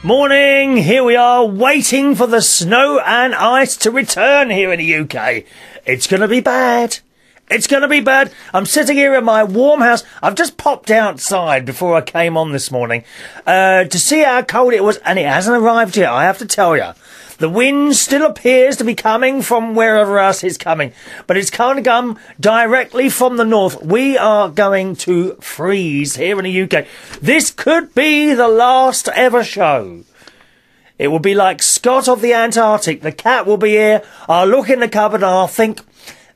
Morning, here we are waiting for the snow and ice to return here in the UK. It's going to be bad. It's going to be bad. I'm sitting here in my warm house. I've just popped outside before I came on this morning to see how cold it was, and it hasn't arrived yet, I have to tell you. The wind still appears to be coming from wherever else it's coming, but it's kind of come directly from the north. We are going to freeze here in the UK. This could be the last ever show. It will be like Scott of the Antarctic. The cat will be here. I'll look in the cupboard and I'll think,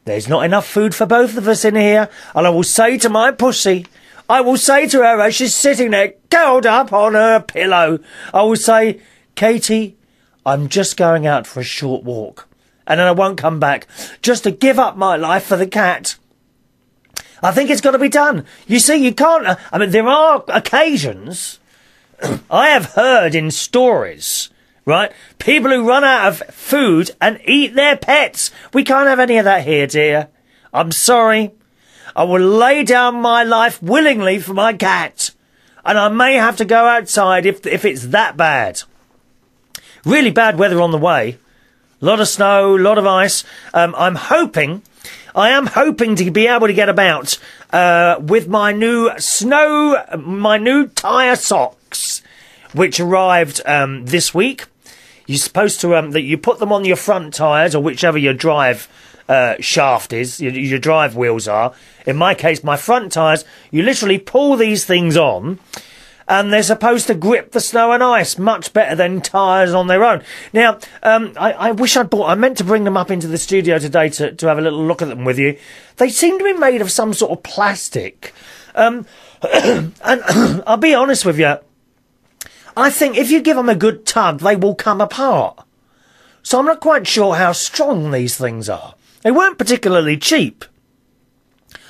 there's not enough food for both of us in here. And I will say to my pussy, I will say to her as she's sitting there, curled up on her pillow, I will say, Katie, I'm just going out for a short walk, and then I won't come back, just to give up my life for the cat. I think it's got to be done. You see, you can't... I mean, there are occasions, I have heard in stories, right, people who run out of food and eat their pets. We can't have any of that here, dear. I'm sorry. I will lay down my life willingly for my cat, and I may have to go outside if it's that bad. Really bad weather on the way. A lot of snow, a lot of ice. I am hoping to be able to get about with my new tyre socks, which arrived this week. You're supposed to that you put them on your front tyres, or whichever your drive shaft is, your drive wheels are. In my case, my front tyres. You literally pull these things on, and they're supposed to grip the snow and ice much better than tyres on their own. Now, I wish I meant to bring them up into the studio today to have a little look at them with you. They seem to be made of some sort of plastic. And I'll be honest with you, I think if you give them a good tug, they will come apart. So I'm not quite sure how strong these things are. They weren't particularly cheap.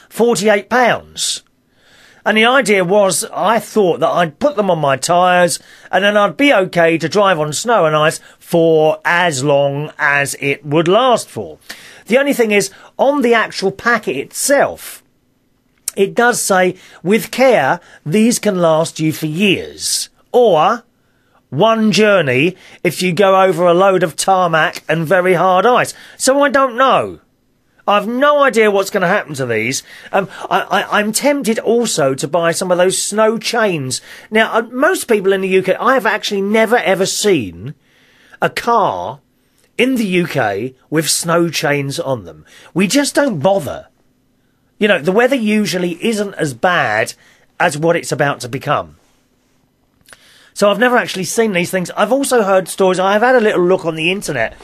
£48. And the idea was, I thought that I'd put them on my tyres and then I'd be okay to drive on snow and ice for as long as it would last for. The only thing is, on the actual packet itself, it does say, with care, these can last you for years. Or one journey if you go over a load of tarmac and very hard ice. So I don't know. I've no idea what's going to happen to these. I'm tempted also to buy some of those snow chains. Now, most people in the UK, I have actually never ever seen a car in the UK with snow chains on them. We just don't bother. You know, the weather usually isn't as bad as what it's about to become. So I've never actually seen these things. I've also heard stories, I've had a little look on the internet,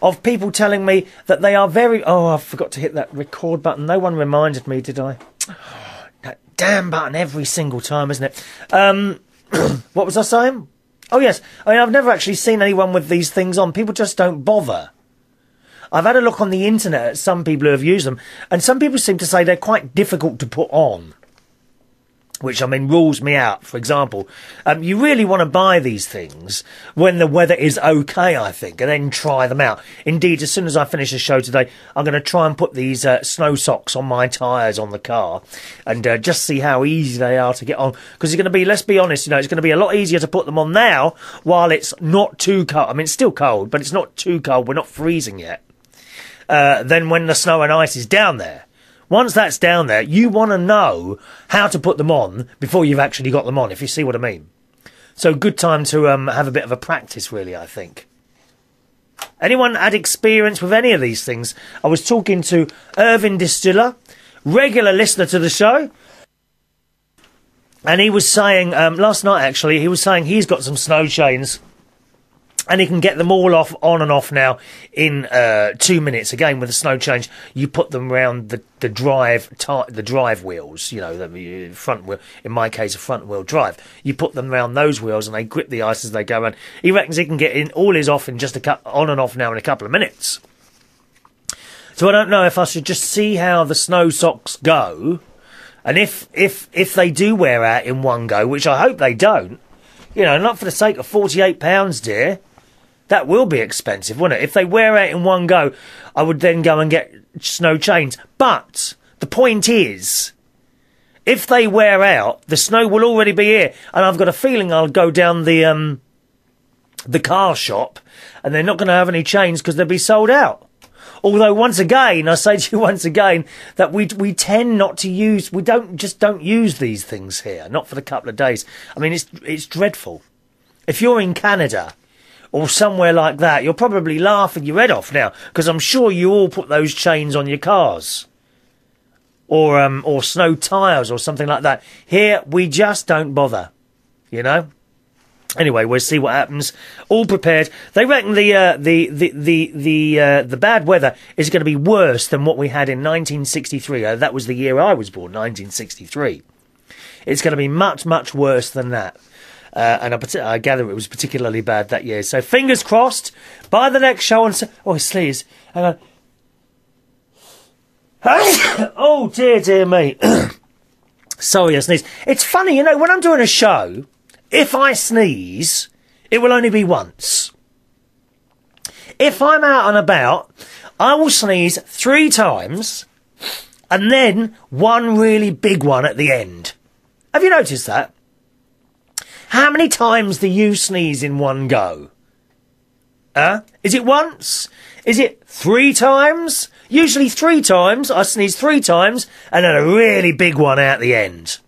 of people telling me that they are very... Oh, I forgot to hit that record button. No one reminded me, did I? That damn button every single time, isn't it? What was I saying? Oh, yes. I mean, I've never actually seen anyone with these things on. People just don't bother. I've had a look on the internet at some people who have used them, and some people seem to say they're quite difficult to put on, which, I mean, rules me out. For example, you really want to buy these things when the weather is okay, I think, and then try them out. Indeed, as soon as I finish the show today, I'm going to try and put these snow socks on my tyres on the car and just see how easy they are to get on. Because it's going to be, let's be honest, you know, it's going to be a lot easier to put them on now while it's not too cold. I mean, it's still cold, but it's not too cold. We're not freezing yet. Than when the snow and ice is down there. Once that's down there, you want to know how to put them on before you've actually got them on, if you see what I mean. So good time to have a bit of a practice, really, I think. Anyone had experience with any of these things? I was talking to Irvin Distiller, regular listener to the show, and he was saying, last night actually, he was saying he's got some snow chains, and he can get them all on and off now in 2 minutes. Again, with a snow change, you put them around the drive wheels. You know, the front wheel. In my case, a front wheel drive. You put them around those wheels, and they grip the ice as they go. And he reckons he can get in all his off in just on and off now in a couple of minutes. So I don't know if I should just see how the snow socks go, and if they do wear out in one go, which I hope they don't. You know, not for the sake of £48, dear. That will be expensive, wouldn't it? If they wear out in one go, I would then go and get snow chains. But the point is, if they wear out, the snow will already be here. And I've got a feeling I'll go down the the car shop, and they're not going to have any chains because they'll be sold out. Although, once again, I say to you once again that we tend not to use, we don't use these things here, not for the couple of days. I mean, it's dreadful. If you're in Canada or somewhere like that, you're probably laughing your head off now, because I'm sure you all put those chains on your cars. Or snow tyres or something like that. Here, we just don't bother, you know? Anyway, we'll see what happens. All prepared. They reckon the bad weather is going to be worse than what we had in 1963. That was the year I was born, 1963. It's going to be much, much worse than that. And I gather it was particularly bad that year. So fingers crossed. By the next show on... Oh, I sneeze. Hang on. Oh, dear me. Sorry, I sneezed. It's funny, you know, when I'm doing a show, if I sneeze, it will only be once. If I'm out and about, I will sneeze 3 times, and then one really big one at the end. Have you noticed that? How many times do you sneeze in one go? Is it once? Is it 3 times? Usually 3 times. I sneeze 3 times and then a really big one out the end.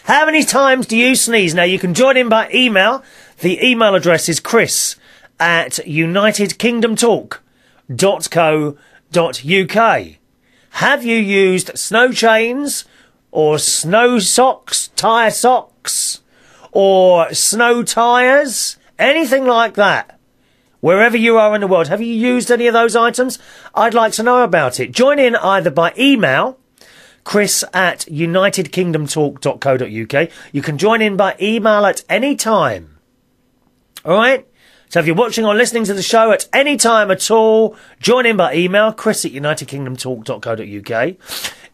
How many times do you sneeze? Now, you can join in by email. The email address is chris@unitedkingdomtalk.co.uk. Have you used snow chains or snow socks, tyre socks, or snow tyres? Anything like that? Wherever you are in the world, have you used any of those items? I'd like to know about it. Join in either by email, chris@unitedkingdomtalk.co.uk. You can join in by email at any time. All right? So if you're watching or listening to the show at any time at all, join in by email, chris@unitedkingdomtalk.co.uk.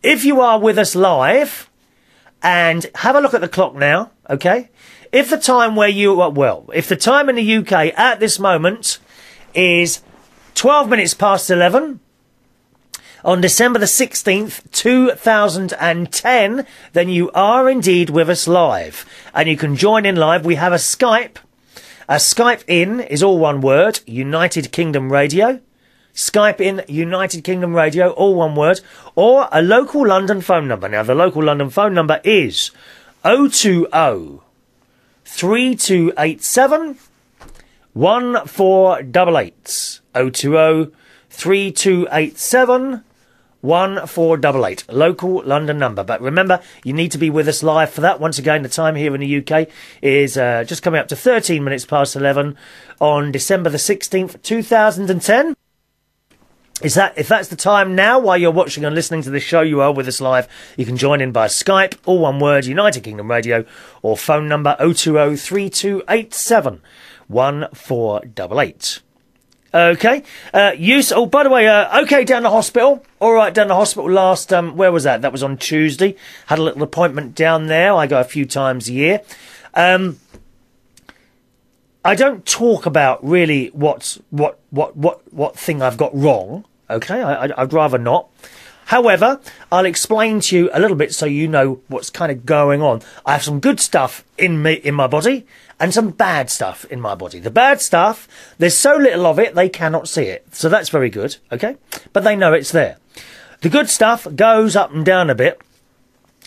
If you are with us live, and have a look at the clock now, okay? If the time where you are, if the time in the UK at this moment is 12 minutes past 11 on December the 16th, 2010, then you are indeed with us live. And you can join in live. We have a Skype. A Skype in is all one word, United Kingdom Radio. Skype in United Kingdom Radio, all one word. Or a local London phone number. Now, the local London phone number is 020 3287 1488. 020 3287 1488. Local London number. But remember, you need to be with us live for that. Once again, the time here in the UK is just coming up to 13 minutes past 11 on December the 16th, 2010. If that's the time now, while you're watching and listening to this show, you are with us live. You can join in by Skype, all one word, United Kingdom Radio, or phone number 020 3287 1488. Okay. Oh, by the way, okay down the hospital. All right, down the hospital last, where was that? That was on Tuesday. Had a little appointment down there. I go a few times a year. I don't talk about really what thing I've got wrong. Okay, I'd rather not. However, I'll explain to you a little bit so you know what's kind of going on. I have some good stuff in my body and some bad stuff in my body. The bad stuff, there's so little of it, they cannot see it. So that's very good, okay? But they know it's there. The good stuff goes up and down a bit.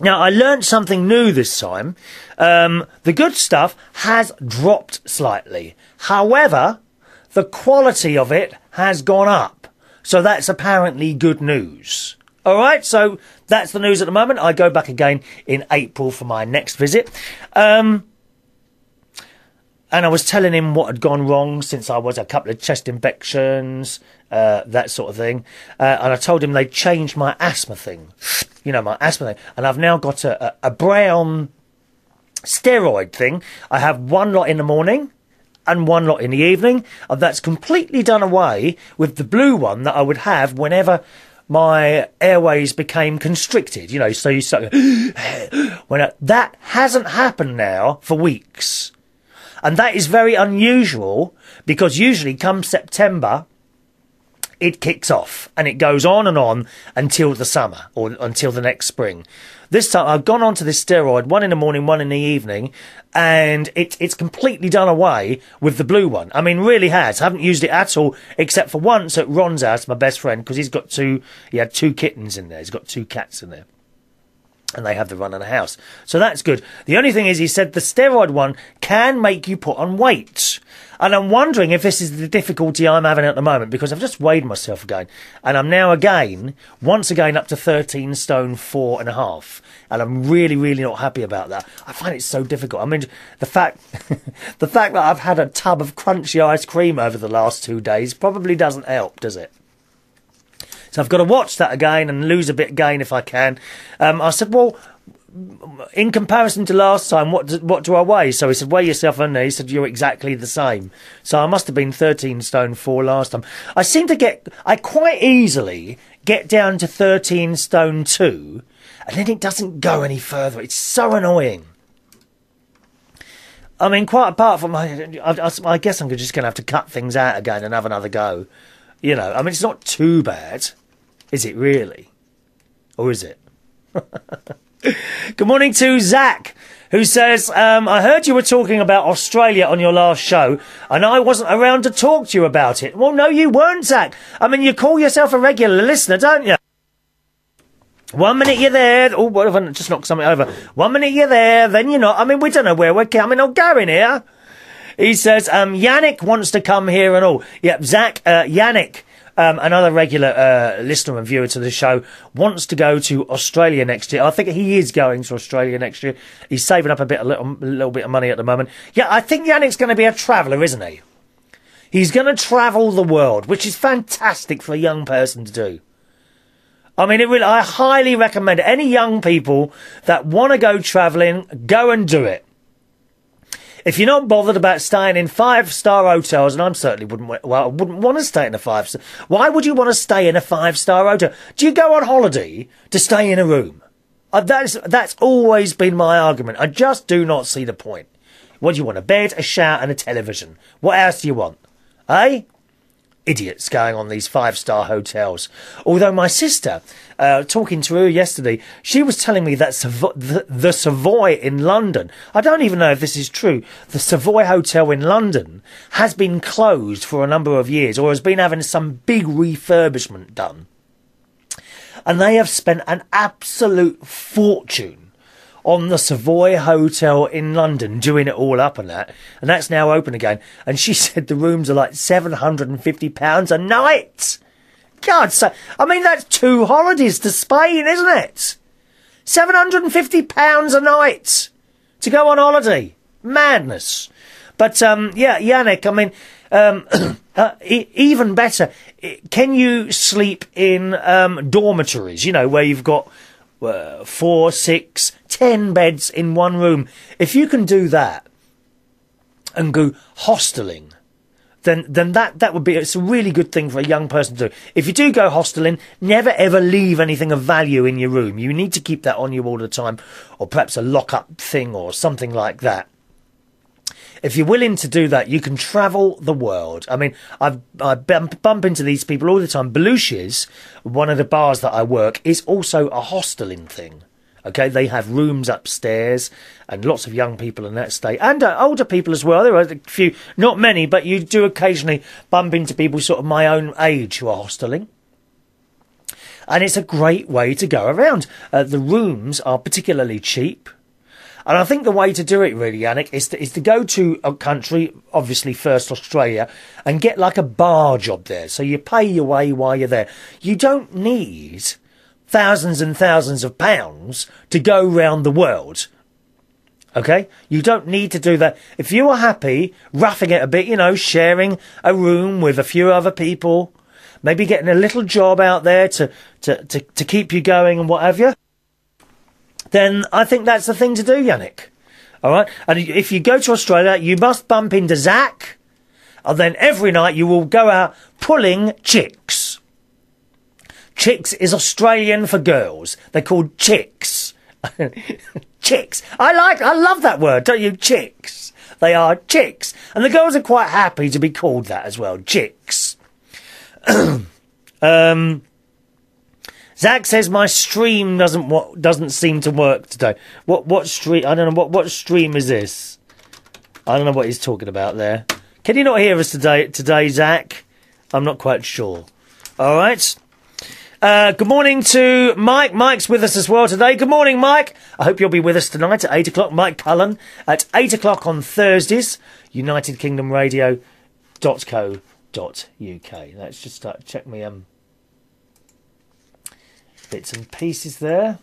Now, I learned something new this time. The good stuff has dropped slightly. However, the quality of it has gone up. So that's apparently good news. All right, so that's the news at the moment. I go back again in April for my next visit. And I was telling him what had gone wrong since I was a couple of chest infections, that sort of thing. And I told him they'd changed my asthma thing. You know, my asthma thing. And I've now got a brown steroid thing. I have one lot in the morning and one lot in the evening. And that's completely done away with the blue one that I would have whenever my airways became constricted. You know, so you start that hasn't happened now for weeks. And that is very unusual because usually come September, it kicks off, and it goes on until the summer or until the next spring. This time I've gone on to this steroid, one in the morning, one in the evening, and it's completely done away with the blue one. I mean, really has. I haven't used it at all, except for once at Ron's house, my best friend, because he had 2 kittens in there. He's got 2 cats in there. And they have the run of the house. So that's good. The only thing is, he said the steroid one can make you put on weight. And I'm wondering if this is the difficulty I'm having at the moment, because I've just weighed myself again. And I'm now once again up to 13 stone 4.5. And I'm really, really not happy about that. I find it so difficult. I mean, the fact that I've had a tub of crunchy ice cream over the last 2 days probably doesn't help, does it? So I've got to watch that again and lose a bit again if I can. I said, well, in comparison to last time, what do I weigh? So he said, weigh yourself on there. He said, you're exactly the same. So I must have been 13 stone 4 last time. I quite easily get down to 13 stone 2, and then it doesn't go any further. It's so annoying. I mean, quite apart from, I guess I'm just going to have to cut things out again and have another go. You know, I mean, it's not too bad. Is it really? Or is it? Good morning to Zach, who says, I heard you were talking about Australia on your last show, and I wasn't around to talk to you about it. Well, no, you weren't, Zach. I mean, you call yourself a regular listener, don't you? 1 minute you're there. Oh, what if I just knocked something over? 1 minute you're there, then you're not. I mean, we don't know where we're coming or going here. He says, Yannick wants to come here and all. Yep, Zach, Yannick, another regular listener and viewer to the show, wants to go to Australia next year. I think he is going to Australia next year. He's saving up a little bit of money at the moment. Yeah, I think Yannick's going to be a traveller, isn't he? He's going to travel the world, which is fantastic for a young person to do. I mean, I highly recommend any young people that want to go travelling, go and do it. If you're not bothered about staying in 5-star hotels, and I certainly wouldn't want to stay in a 5-star. Why would you want to stay in a 5-star hotel? Do you go on holiday to stay in a room? That's always been my argument. I just do not see the point. What do you want? A bed, a shower, and a television. What else do you want? Eh? Idiots going on these 5-star hotels. Although my sister, talking to her yesterday, she was telling me that the Savoy in London, I don't even know if this is true, the Savoy Hotel in London has been closed for a number of years, or has been having some big refurbishment done. And they have spent an absolute fortune on the Savoy Hotel in London, doing it all up and that's now open again. And she said the rooms are like £750 a night. God, I mean, that's 2 holidays to Spain, isn't it? £750 a night to go on holiday. Madness. But, yeah, Yannick, I mean, even better, can you sleep in dormitories, you know, where you've got 4, 6, 10 beds in one room? If you can do that and go hosteling, then that would be, it's a really good thing for a young person to do. If you do go hosteling, never ever leave anything of value in your room. You need to keep that on you all the time, or perhaps a lock-up thing or something like that. If you're willing to do that, you can travel the world. I mean, I bump into these people all the time. Belushi's, one of the bars that I work, is also a hosteling thing. Okay, they have rooms upstairs, and lots of young people in that stay, and older people as well. There are a few, not many, but you do occasionally bump into people sort of my own age who are hosteling. And it's a great way to go around. The rooms are particularly cheap. And I think the way to do it, really, Yannick, is to go to a country, obviously first Australia, and get like a bar job there. So you pay your way while you're there. You don't need thousands and thousands of pounds to go round the world. Okay? You don't need to do that. If you are happy roughing it a bit, you know, sharing a room with a few other people, maybe getting a little job out there to keep you going and what have you, then I think that's the thing to do, Yannick. All right? And if you go to Australia, you must bump into Zach, and then every night you will go out pulling chicks. Chicks is Australian for girls. They're called chicks. Chicks. I love that word, don't you? Chicks. They are chicks. And the girls are quite happy to be called that as well. Chicks. Zach says my stream doesn't seem to work today. What stream? I don't know what stream is this. I don't know what he's talking about there. Can you not hear us today, Zach? I'm not quite sure. All right. Good morning to Mike. Mike's with us as well today. Good morning, Mike. I hope you'll be with us tonight at 8 o'clock. Mike Cullen at 8 o'clock on Thursdays. UnitedKingdomRadio.co.uk. Let's just start check me bits and pieces there.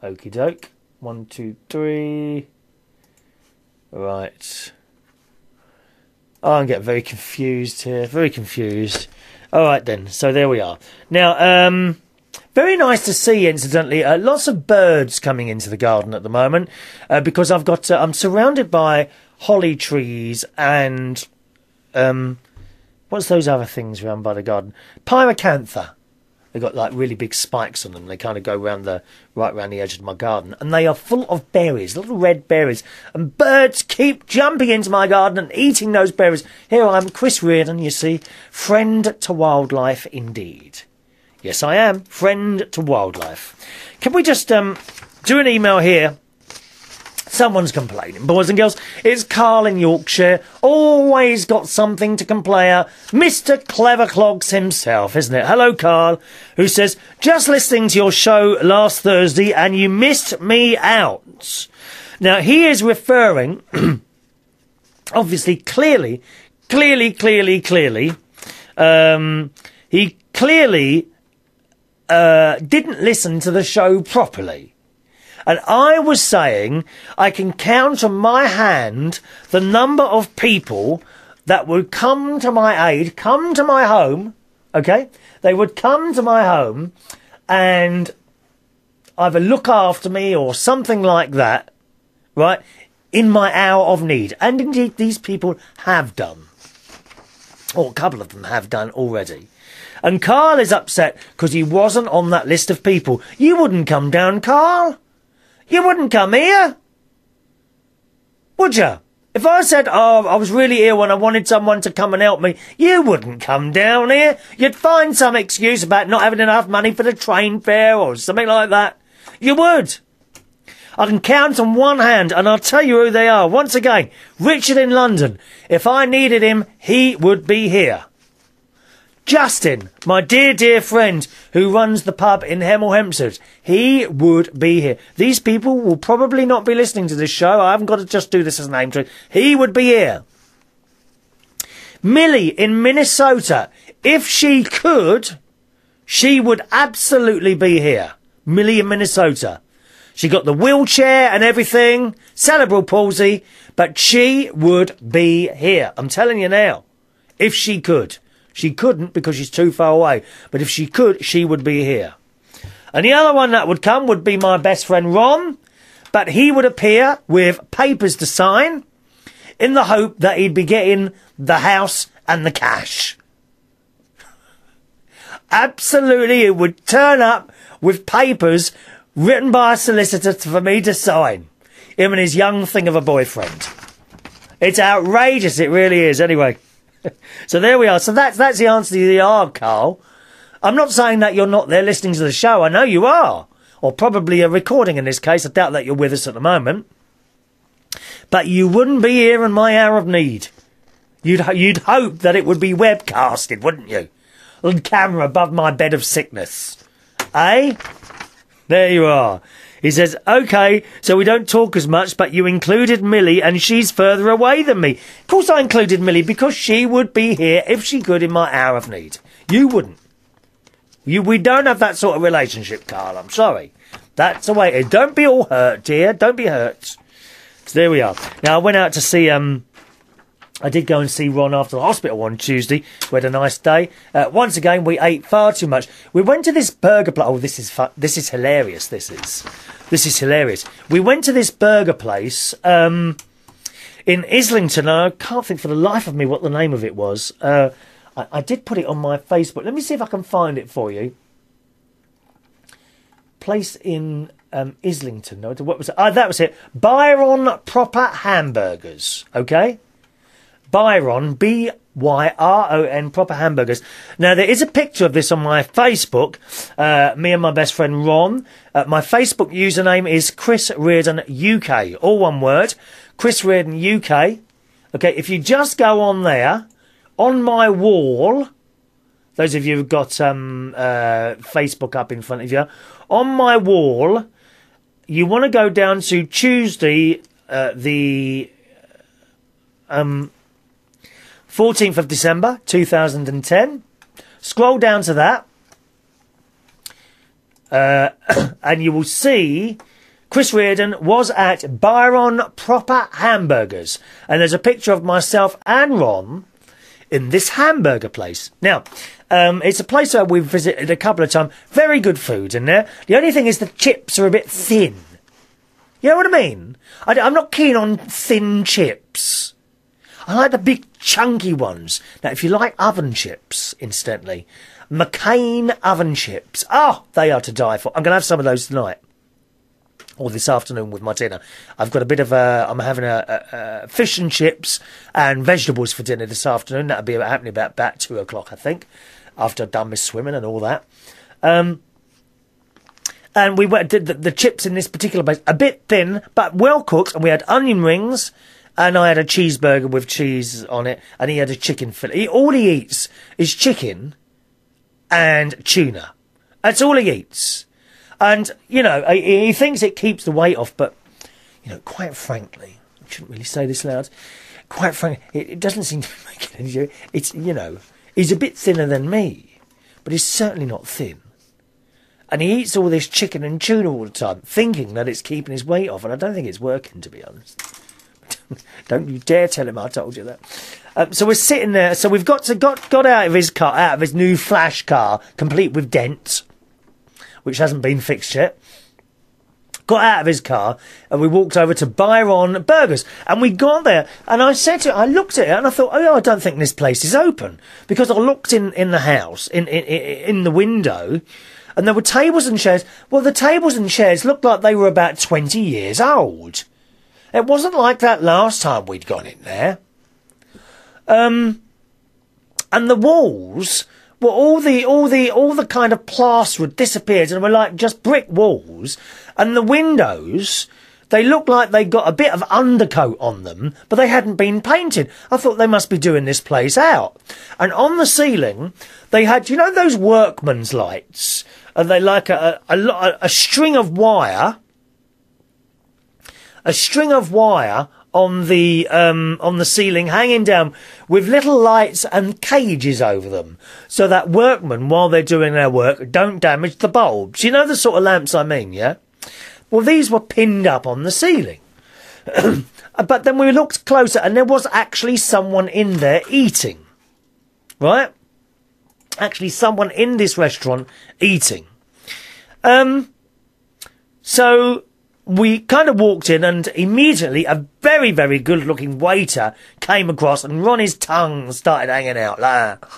Okie doke. 1, 2, 3. Right. Oh, I'm getting very confused here. Very confused. All right then. So there we are. Now, very nice to see, incidentally, lots of birds coming into the garden at the moment because I've got I'm surrounded by holly trees and what's those other things around by the garden? Pyracantha. They've got like really big spikes on them. They kind of go right round the edge of my garden. And they are full of berries, little red berries. And birds keep jumping into my garden and eating those berries. Here I am, Chris Reardon, you see. Friend to wildlife indeed. Yes, I am. Friend to wildlife. Can we just do an email here? Someone's complaining, boys and girls. It's Carl in Yorkshire. Always got something to complain. Mr. Clever Clogs himself, isn't it? Hello, Carl, who says, just listening to your show last Thursday and you missed me out. Now, he is referring, obviously, clearly, he clearly didn't listen to the show properly. And I was saying I can count on my hand the number of people that would come to my aid, come to my home, okay? They would come to my home and either look after me or something like that, right, in my hour of need. And indeed, these people have done. Or a couple of them have done already. And Carl is upset because he wasn't on that list of people. You wouldn't come down, Carl. You wouldn't come here, would you? If I said, oh, I was really ill and I wanted someone to come and help me, you wouldn't come down here. You'd find some excuse about not having enough money for the train fare or something like that. You would. I can count on one hand, and I'll tell you who they are. Once again, Richard in London. If I needed him, he would be here. Justin, my dear, dear friend, who runs the pub in Hemel Hempstead, he would be here. These people will probably not be listening to this show. I haven't got to just do this as a name trade. He would be here. Millie in Minnesota, if she could, she would absolutely be here. Millie in Minnesota. She got the wheelchair and everything, cerebral palsy, but she would be here. I'm telling you now, if she could. She couldn't because she's too far away. But if she could, she would be here. And the other one that would come would be my best friend Ron. But he would appear with papers to sign in the hope that he'd be getting the house and the cash. Absolutely, it would turn up with papers written by a solicitor for me to sign. Him and his young thing of a boyfriend. It's outrageous, it really is. Anyway. So there we are. So that's the answer to the R, Carl. I'm not saying that you're not there listening to the show. I know you are. Or probably a recording in this case. I doubt that you're with us at the moment. But you wouldn't be here in my hour of need. You'd hope that it would be webcasted, wouldn't you? On camera above my bed of sickness. Eh? There you are. He says, OK, so we don't talk as much, but you included Millie and she's further away than me. Of course I included Millie because she would be here if she could in my hour of need. You wouldn't. We don't have that sort of relationship, Carl. I'm sorry. That's the way it is. Don't be all hurt, dear. Don't be hurt. So there we are. Now, I went out to see... I did go and see Ron after the hospital on Tuesday. We had a nice day. Once again, we ate far too much. We went to this burger place. Oh, this is hilarious. This is hilarious. We went to this burger place in Islington. I can't think for the life of me what the name of it was. I did put it on my Facebook. Let me see if I can find it for you. Place in Islington. No, what was it? Oh, that was it. Byron Proper Hamburgers. Okay. Byron, Reardon, proper hamburgers. Now, there is a picture of this on my Facebook, me and my best friend Ron. My Facebook username is Chris Reardon UK, all one word, Chris Reardon UK. Okay, if you just go on there, on my wall, those of you who've got Facebook up in front of you, on my wall, you want to go down to Tuesday, the 14th of December 2010. Scroll down to that, and you will see Chris Reardon was at Byron Proper Hamburgers, and there's a picture of myself and Ron in this hamburger place. Now, it's a place that we've visited a couple of times. Very good food in there. The only thing is the chips are a bit thin. You know what I mean? I'm not keen on thin chips. I like the big chunky ones. Now, if you like oven chips, incidentally, McCain oven chips. Oh, they are to die for. I'm going to have some of those tonight. Or this afternoon with my dinner. I've got a bit of I'm having a fish and chips and vegetables for dinner this afternoon. That'll be happening about 2 o'clock, I think, after I've done my swimming and all that. And we did the chips in this particular place, a bit thin, but well cooked. And we had onion rings, and I had a cheeseburger with cheese on it, and he had a chicken fillet. All he eats is chicken and tuna. That's all he eats. And, you know, he thinks it keeps the weight off, but, you know, quite frankly, I shouldn't really say this loud, quite frankly, it doesn't seem to make it any difference. It's, you know, he's a bit thinner than me, but he's certainly not thin. And he eats all this chicken and tuna all the time, thinking that it's keeping his weight off, and I don't think it's working, to be honest. Don't you dare tell him I told you that. So we're sitting there, so we've got out of his car, out of his new flash car, complete with dents, which hasn't been fixed yet. Got out of his car, and we walked over to Byron Burgers. And we got there, and I looked at it, and I thought, oh, I don't think this place is open. Because I looked in the house, in the window, and there were tables and chairs. Well, the tables and chairs looked like they were about 20 years old. It wasn't like that last time we'd gone in there. And the walls were all the kind of plaster had disappeared, and were like just brick walls. And the windows, they looked like they got a bit of undercoat on them, but they hadn't been painted. I thought they must be doing this place out. And on the ceiling, they had, you know, those workman's lights, and they like a string of wire, on the ceiling, hanging down with little lights and cages over them, so that workmen, while they're doing their work, don't damage the bulbs. You know the sort of lamps I mean, yeah? Well, these were pinned up on the ceiling. But then we looked closer, and there was actually someone in there eating. Right? Actually, someone in this restaurant eating. So we kind of walked in, and immediately a very, very good-looking waiter came across, and Ronnie's tongue started hanging out like that.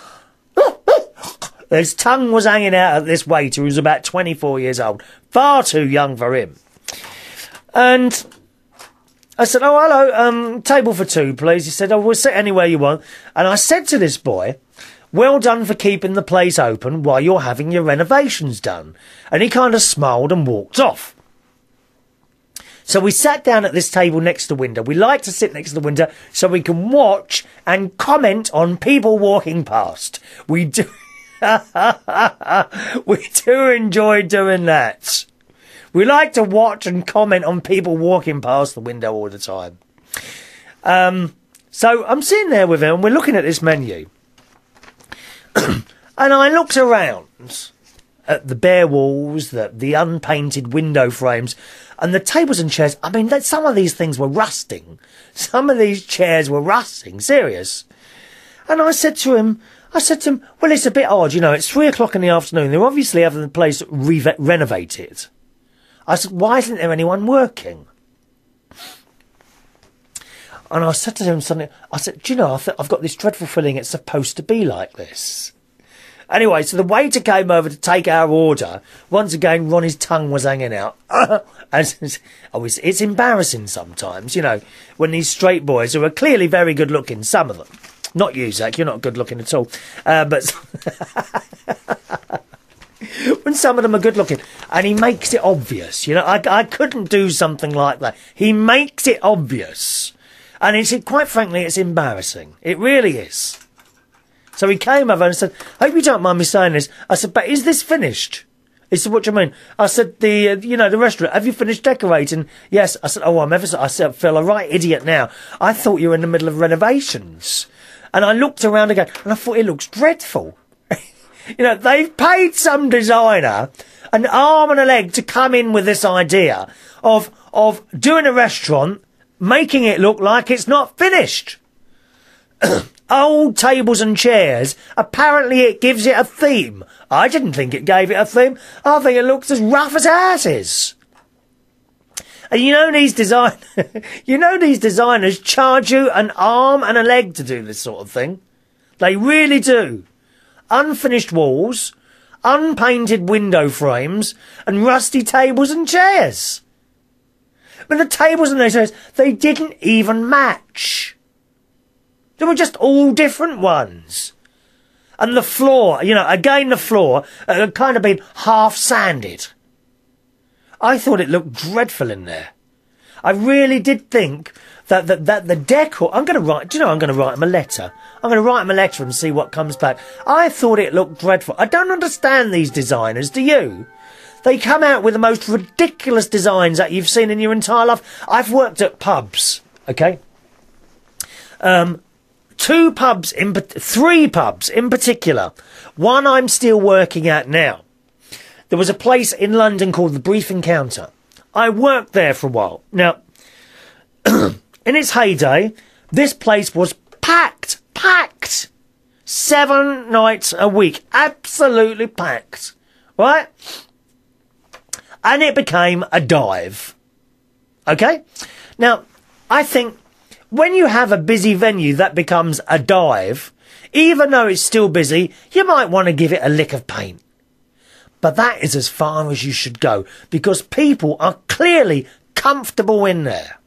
His tongue was hanging out at this waiter, who was about 24 years old. Far too young for him. And I said, oh, hello, table for two, please. He said, oh, we'll sit anywhere you want. And I said to this boy, well done for keeping the place open while you're having your renovations done. And he kind of smiled and walked off. So we sat down at this table next to the window. We like to sit next to the window so we can watch and comment on people walking past. We do... we do enjoy doing that. We like to watch and comment on people walking past the window all the time. So I'm sitting there with him, and we're looking at this menu. And I looked around at the bare walls, the unpainted window frames, and the tables and chairs. I mean, some of these things were rusting. Some of these chairs were rusting, serious. And I said to him, well, it's a bit odd, you know, it's 3 o'clock in the afternoon. They're obviously having the place renovated. I said, why isn't there anyone working? And I said to him something, I said, do you know, I've got this dreadful feeling it's supposed to be like this. Anyway, so the waiter came over to take our order. Once again, Ronnie's tongue was hanging out. It's embarrassing sometimes, you know, when these straight boys, who are clearly very good looking, some of them, Not you, Zach. You're not good looking at all. But when some of them are good looking, and he makes it obvious. You know, I couldn't do something like that. He makes it obvious. And it's, quite frankly, it's embarrassing. It really is. So he came over and said, "I hope you don't mind me saying this." I said, "But is this finished?" He said, "What do you mean?" I said, the restaurant, have you finished decorating?" "Yes." I said, "Oh, I'm ever so..." I said, "I feel a right idiot now. I thought you were in the middle of renovations." And I looked around again, and I thought, it looks dreadful. You know, they've paid some designer an arm and a leg to come in with this idea of doing a restaurant, making it look like it's not finished. Old tables and chairs, apparently it gives it a theme. I didn't think it gave it a theme. I think it looks as rough as asses. And you know these designers charge you an arm and a leg to do this sort of thing. They really do. Unfinished walls, unpainted window frames, and rusty tables and chairs. But the tables and the chairs, they didn't even match. They were just all different ones. And the floor, you know, again the floor had kind of been half sanded. I thought it looked dreadful in there. I really did think that the decor... I'm going to write him a letter. I'm going to write him a letter and see what comes back. I thought it looked dreadful. I don't understand these designers, do you? They come out with the most ridiculous designs that you've seen in your entire life. I've worked at pubs, okay? Three pubs in particular. One I'm still working at now. There was a place in London called the Brief Encounter. I worked there for a while. Now, in its heyday, this place was packed. 7 nights a week. Absolutely packed. Right? And it became a dive. Okay? Now, I think when you have a busy venue that becomes a dive, even though it's still busy, you might want to give it a lick of paint. But that is as far as you should go, because people are clearly comfortable in there.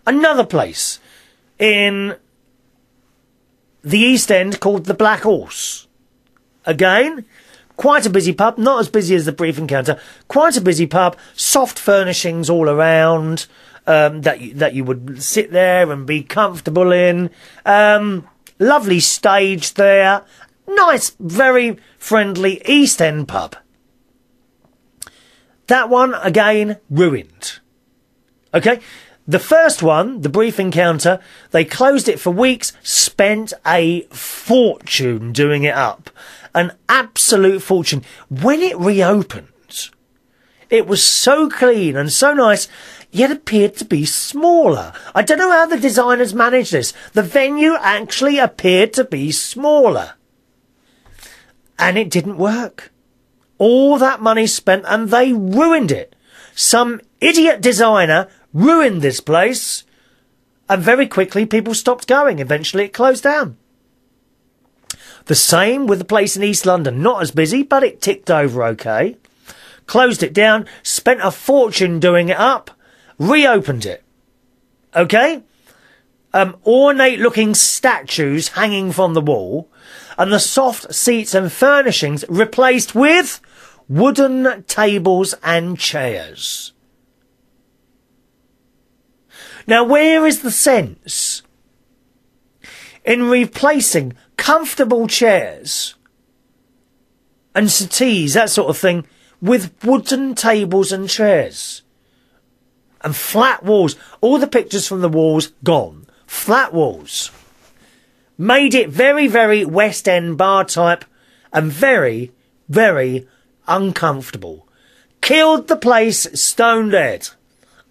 Another place in the East End called the Black Horse. Again, quite a busy pub, not as busy as the Brief Encounter. Quite a busy pub, soft furnishings all around, that you would sit there and be comfortable in. Lovely stage there. Nice, very friendly East End pub. That one, again, ruined. Okay? The first one, the Brief Encounter, they closed it for weeks, spent a fortune doing it up. An absolute fortune. When it reopened, it was so clean and so nice, yet appeared to be smaller. I don't know how the designers managed this. The venue actually appeared to be smaller. And it didn't work. All that money spent, and they ruined it. Some idiot designer ruined this place, and very quickly people stopped going. Eventually it closed down. The same with the place in East London. Not as busy, but it ticked over okay. Closed it down, spent a fortune doing it up, reopened it. Okay? Ornate looking statues hanging from the wall, and the soft seats and furnishings replaced with wooden tables and chairs. Now, where is the sense in replacing comfortable chairs and settees, that sort of thing, with wooden tables and chairs? And flat walls. All the pictures from the walls gone. Flat walls. Made it very, very West End bar type and very, very uncomfortable. Killed the place stone dead.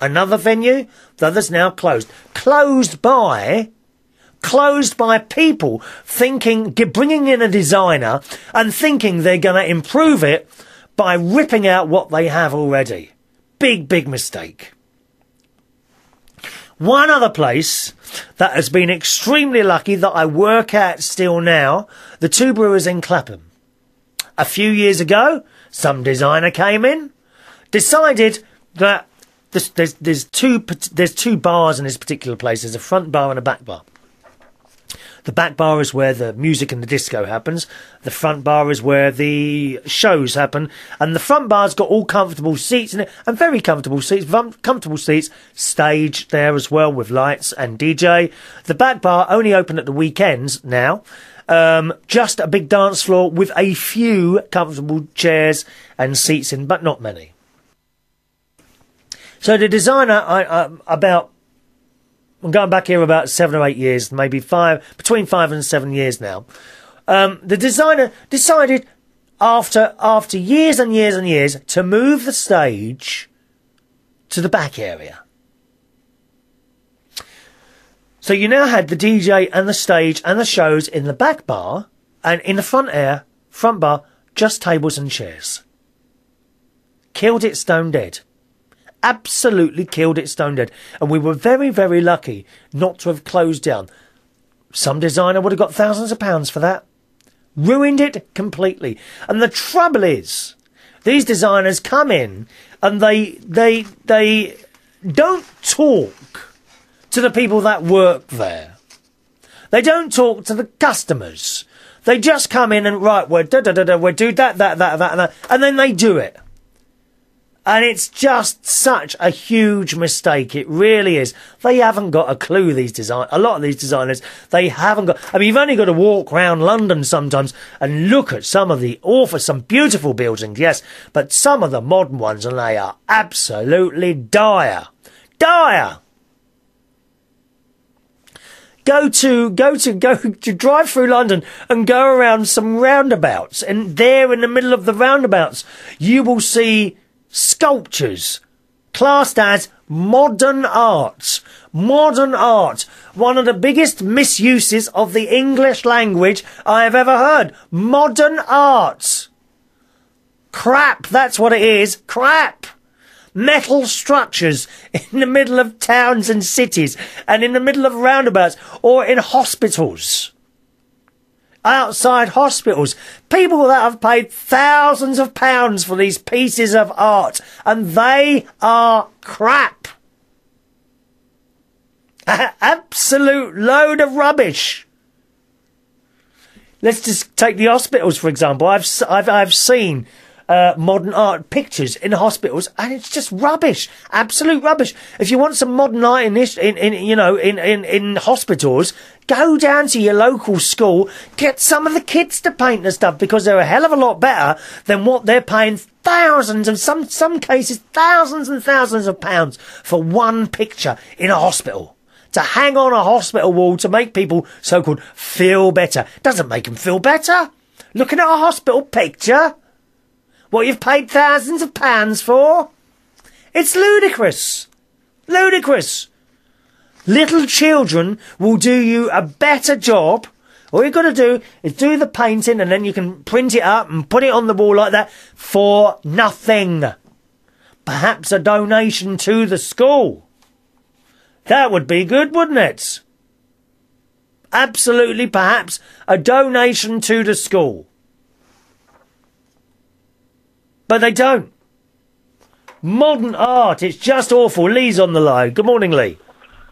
Another venue, the other's now closed. Closed by people thinking, bringing in a designer and thinking they're going to improve it by ripping out what they have already. Big, big mistake. One other place that has been extremely lucky that I work at still now, the Two Brewers in Clapham. A few years ago, some designer came in, decided that there's two bars in this particular place. There's a front bar and a back bar. The back bar is where the music and the disco happens. The front bar is where the shows happen. And the front bar's got all comfortable seats in it, and very comfortable seats. Comfortable seats. Stage there as well with lights and DJ. The back bar only open at the weekends now. Just a big dance floor with a few comfortable chairs and seats in, but not many. So the designer, I'm going back here about 7 or 8 years, maybe between 5 and 7 years now. The designer decided after years and years and years to move the stage to the back area. So you now had the DJ and the stage and the shows in the back bar, and in the front bar, just tables and chairs. Killed it stone dead. Absolutely killed it stone dead. And we were very, very lucky not to have closed down. Some designer would have got thousands of pounds for that. Ruined it completely. And the trouble is, these designers come in and they don't talk to the people that work there. They don't talk to the customers. They just come in and, right, we'll do that, and then they do it. And it's just such a huge mistake. It really is. They haven't got a clue, a lot of these designers. They haven't got... I mean, you've only got to walk around London sometimes and look at some of the some beautiful buildings, yes, but some of the modern ones, and they are absolutely dire. Dire! Go to drive through London and go around some roundabouts, and there in the middle of the roundabouts, you will see sculptures classed as modern art. Modern art. One of the biggest misuses of the English language I have ever heard. Modern art. Crap, that's what it is. Crap. Metal structures in the middle of towns and cities, and in the middle of roundabouts, or in hospitals. Outside hospitals. People that have paid thousands of pounds for these pieces of art, and they are crap. Absolute load of rubbish. Let's just take the hospitals, for example. I've seen modern art pictures in hospitals, and it's just rubbish. Absolute rubbish. If you want some modern art in hospitals, go down to your local school, get some of the kids to paint the stuff, because they're a hell of a lot better than what they're paying thousands, and some cases thousands and thousands of pounds for one picture in a hospital. To hang on a hospital wall to make people so-called feel better. Doesn't make them feel better. Looking at a hospital picture, what you've paid thousands of pounds for? It's ludicrous. Ludicrous. Little children will do you a better job. All you've got to do is do the painting, and then you can print it up and put it on the wall like that for nothing. Perhaps a donation to the school. That would be good, wouldn't it? Absolutely, perhaps a donation to the school. But they don't. Modern art, it's just awful. Lee's on the line. Good morning, Lee.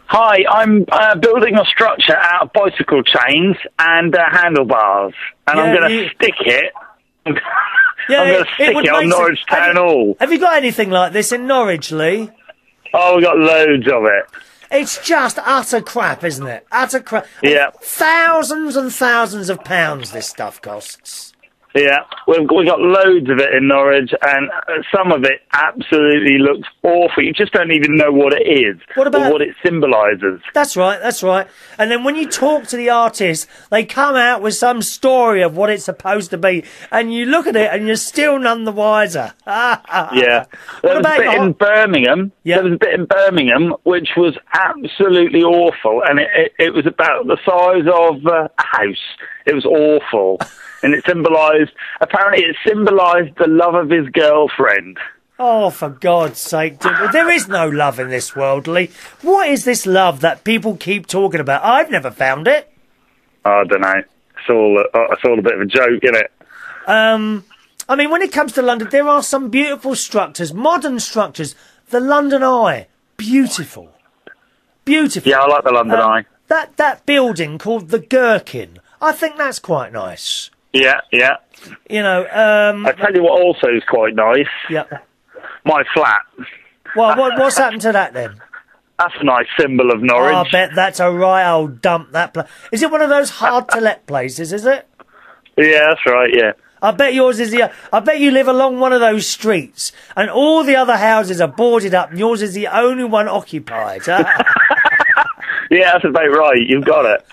Hi, I'm building a structure out of bicycle chains and handlebars, and I'm going to stick it. I'm going to stick it on Norwich Town Hall. Have you got anything like this in Norwich, Lee? Oh, we've got loads of it. It's just utter crap, isn't it? Utter crap. Yeah. Thousands and thousands of pounds this stuff costs. Yeah, we've got loads of it in Norwich, and some of it absolutely looks awful. You just don't even know what it is or what it symbolises. That's right, that's right. And then when you talk to the artists, they come out with some story of what it's supposed to be, and you look at it and you're still none the wiser. Yeah. There was a bit in Birmingham. Yeah. There was a bit in Birmingham which was absolutely awful, and it was about the size of a house. It was awful. And it symbolised the love of his girlfriend. Oh, for God's sake. There is no love in this world, Lee. What is this love that people keep talking about? I've never found it. I don't know. It's all a bit of a joke, isn't it? I mean, when it comes to London, there are some beautiful structures, modern structures. The London Eye. Beautiful. Beautiful. Yeah, I like the London Eye. that building called the Gherkin. I think that's quite nice. Yeah, yeah. You know, I tell you what also is quite nice. Yeah. My flat. Well, what's happened to that then? That's a nice symbol of Norwich. Oh, I bet that's a right old dump, that place. Is it one of those hard-to-let places, is it? Yeah, that's right, yeah. I bet yours is I bet you live along one of those streets, and all the other houses are boarded up, and yours is the only one occupied. Yeah, that's about right. You've got it.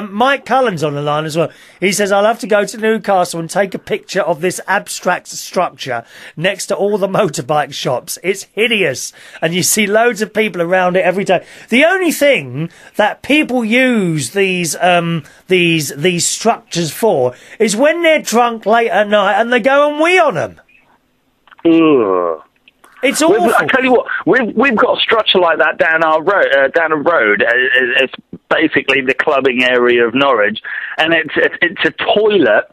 Mike Cullen's on the line as well. He says, I'll have to go to Newcastle and take a picture of this abstract structure next to all the motorbike shops. It's hideous. And you see loads of people around it every day. The only thing that people use these structures for is when they're drunk late at night and they go and wee on them. Ugh. It's awful. I tell you what, we've got a structure like that down our road. Down a road, it's basically the clubbing area of Norwich, and it's a toilet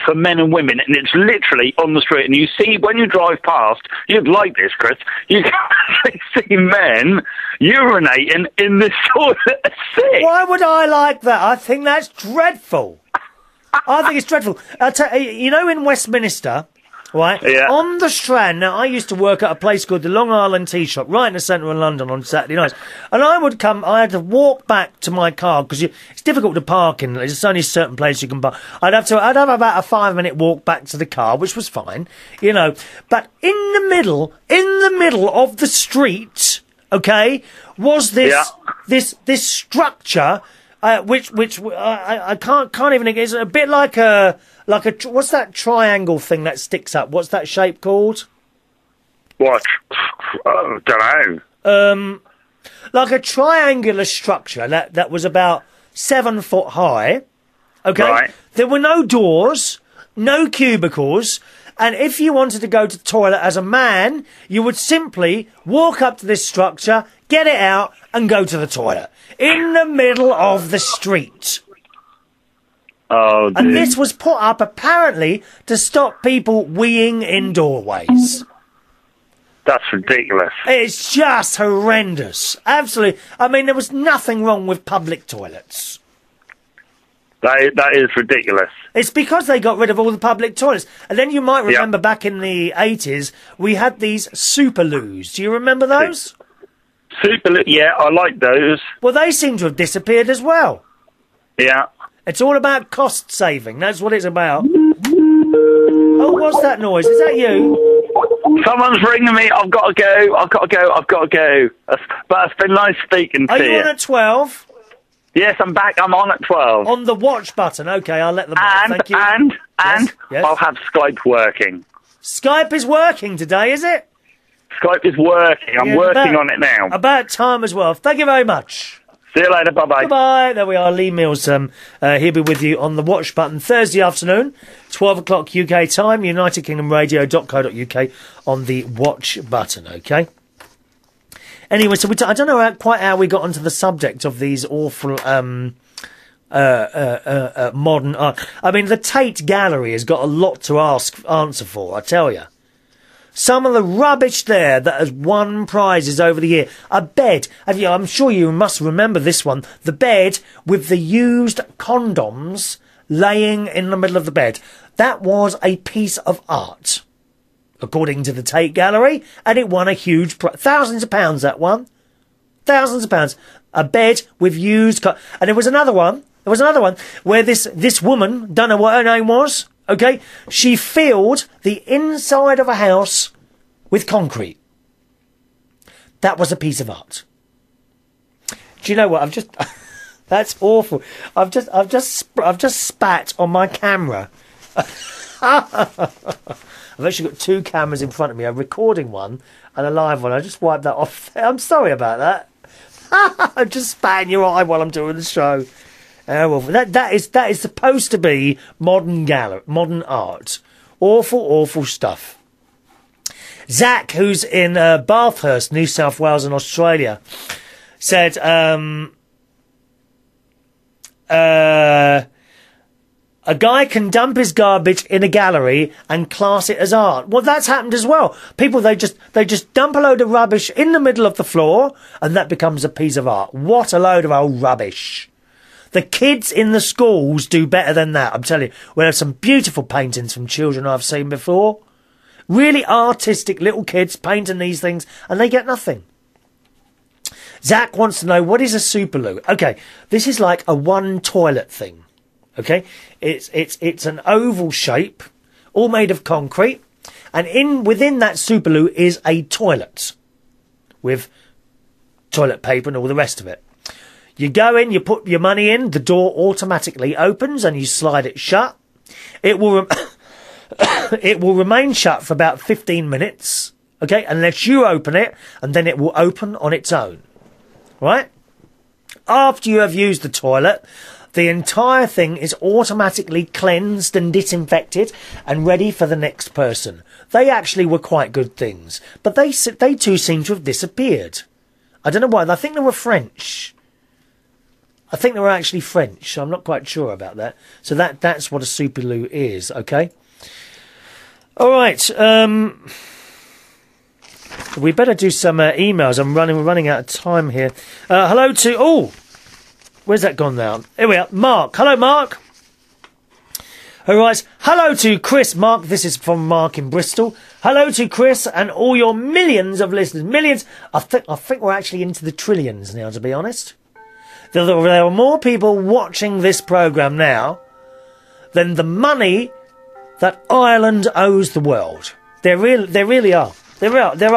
for men and women, and it's literally on the street. And you see when you drive past, you'd like this, Chris. You can actually see men urinating in this toilet. Sick. Why would I like that? I think that's dreadful. I think it's dreadful. You know, in Westminster. Right, yeah. On the Strand. Now, I used to work at a place called the Long Island Tea Shop, right in the centre of London on Saturday nights. And I had to walk back to my car, because it's difficult to park in. There's only a certain place you can park. I'd have about a 5-minute walk back to the car, which was fine, you know. But in the middle of the street, okay, was this structure, which I can't even, it's a bit like a, what's that triangle thing that sticks up? What's that shape called? What? I don't know. Like a triangular structure that was about 7 foot high. Okay? Right. There were no doors, no cubicles, and if you wanted to go to the toilet as a man, you would simply walk up to this structure, get it out, and go to the toilet. In the middle of the street. Oh, dude. And this was put up apparently to stop people weeing in doorways. That's ridiculous. It's just horrendous. Absolutely. I mean, there was nothing wrong with public toilets. That is ridiculous. It's because they got rid of all the public toilets. And then you might remember back in the 80s, we had these super loos. Do you remember those? Yeah, I like those. Well, they seem to have disappeared as well. Yeah. It's all about cost saving. That's what it's about. Oh, what's that noise? Is that you? Someone's ringing me. I've got to go. But it's been nice speaking to you. Are you on at 12? Yes, I'm back. I'm on at 12. On the watch button. Okay, I'll let them know. Thank you. And yes. I'll have Skype working. Skype is working today, is it? Skype is working. I'm working on it now. About time as well. Thank you very much. See you later. Bye-bye. Goodbye. There we are. Lee Mills. He'll be with you on the watch button Thursday afternoon, 12 o'clock UK time, UnitedKingdomRadio.co.uk on the watch button, okay? Anyway, so I don't know quite how we got onto the subject of these awful modern art. I mean, the Tate Gallery has got a lot to answer for, I tell you. Some of the rubbish there that has won prizes over the year. A bed. I'm sure you must remember this one. The bed with the used condoms laying in the middle of the bed. That was a piece of art, according to the Tate Gallery, and it won a huge prize. Thousands of pounds, that one. Thousands of pounds. A bed with used and there was another one. There was another one where this woman, don't know what her name was, okay, she filled the inside of a house with concrete. That was a piece of art. Do you know what? That's awful. I've just spat on my camera. I've actually got 2 cameras in front of me, a recording one and a live one. I just wiped that off. I'm sorry about that. I'm just spat in your eye while I'm doing the show. Well, that is supposed to be modern art. Awful stuff. Zach, who's in Bathurst, New South Wales in Australia, said, A guy can dump his garbage in a gallery and class it as art. Well, that's happened as well. People, they just dump a load of rubbish in the middle of the floor and that becomes a piece of art. What a load of old rubbish. The kids in the schools do better than that, I'm telling you. We have some beautiful paintings from children I've seen before. Really artistic little kids painting these things and they get nothing. Zach wants to know, what is a superloo? Okay, this is like a one toilet thing. Okay, it's an oval shape, all made of concrete, and within that superloo is a toilet with toilet paper and all the rest of it. You go in, you put your money in, the door automatically opens, and you slide it shut. It will it will remain shut for about 15 minutes. Okay, unless you open it, and then it will open on its own. Right? After you have used the toilet, the entire thing is automatically cleansed and disinfected and ready for the next person. They actually were quite good things, but they too seem to have disappeared. I don't know why. I think they were French. I think they were actually French. I'm not quite sure about that. So that's what a superloo is, okay? All right. We better do some emails. We're running out of time here. Hello to... Oh! Where's that gone now? Here we are. Mark. Hello, Mark. Who writes, hello to Chris. Mark, this is from Mark in Bristol. Hello to Chris and all your millions of listeners. Millions. I think we're actually into the trillions now, to be honest. There are more people watching this programme now than the money that Ireland owes the world. There really are. There are. There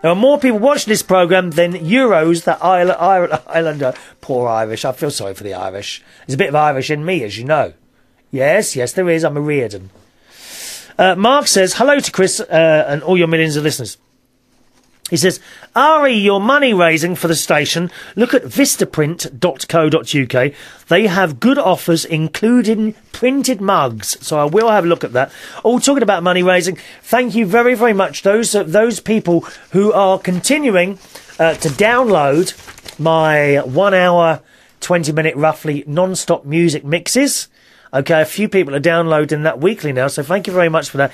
are more people watching this programme than euros that Ireland... Poor Irish. I feel sorry for the Irish. There's a bit of Irish in me, as you know. Yes, there is. I'm a Reardon. Mark says, hello to Chris and all your millions of listeners. He says, Ari, your money raising for the station, look at vistaprint.co.uk. They have good offers, including printed mugs. So I will have a look at that. Oh, talking about money raising, thank you very, very much. Those people who are continuing to download my 1 hour, 20 minute roughly non-stop music mixes. Okay, a few people are downloading that weekly now, so thank you very much for that.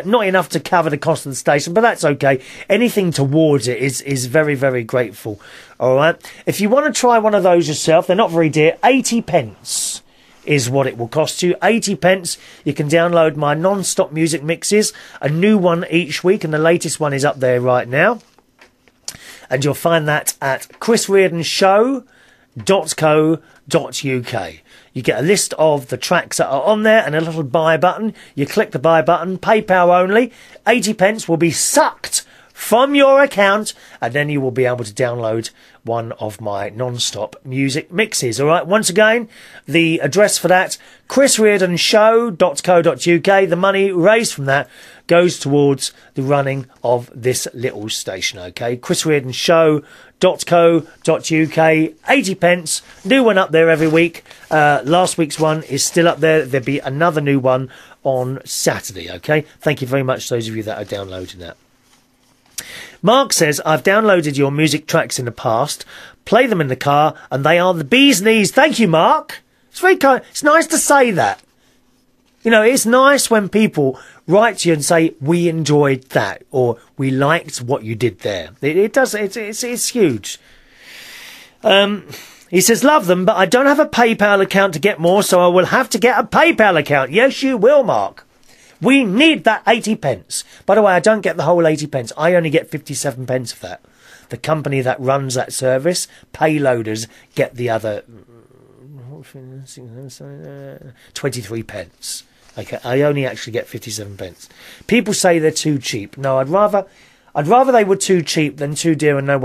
Not enough to cover the cost of the station, but that's okay. Anything towards it is very, very grateful. All right? If you want to try one of those yourself, they're not very dear. 80 pence is what it will cost you. 80 pence. You can download my non-stop music mixes, a new one each week, and the latest one is up there right now. And you'll find that at chrisreardonshow.co.uk. You get a list of the tracks that are on there and a little buy button. You click the buy button, PayPal only. 80 pence will be sucked from your account and then you will be able to download one of my non-stop music mixes. All right, once again, the address for that, chrisreardonshow.co.uk. The money raised from that goes towards the running of this little station, okay? chrisreardonshow.co.uk, 80 pence, new one up there every week. Last week's one is still up there. There'll be another new one on Saturday, okay? Thank you very much, those of you that are downloading that. Mark says, I've downloaded your music tracks in the past, play them in the car, and they are the bee's knees. Thank you, Mark. It's very kind. It's nice to say that. You know, it's nice when people write to you and say, we enjoyed that, or we liked what you did there. It's huge. He says, love them, but I don't have a PayPal account to get more, so I will have to get a PayPal account. Yes, you will, Mark. We need that 80 pence. By the way, I don't get the whole 80 pence. I only get 57 pence of that. The company that runs that service, Payloaders, get the other 23 pence. Okay, I only actually get 57 pence. People say they're too cheap. No, I'd rather they were too cheap than too dear and no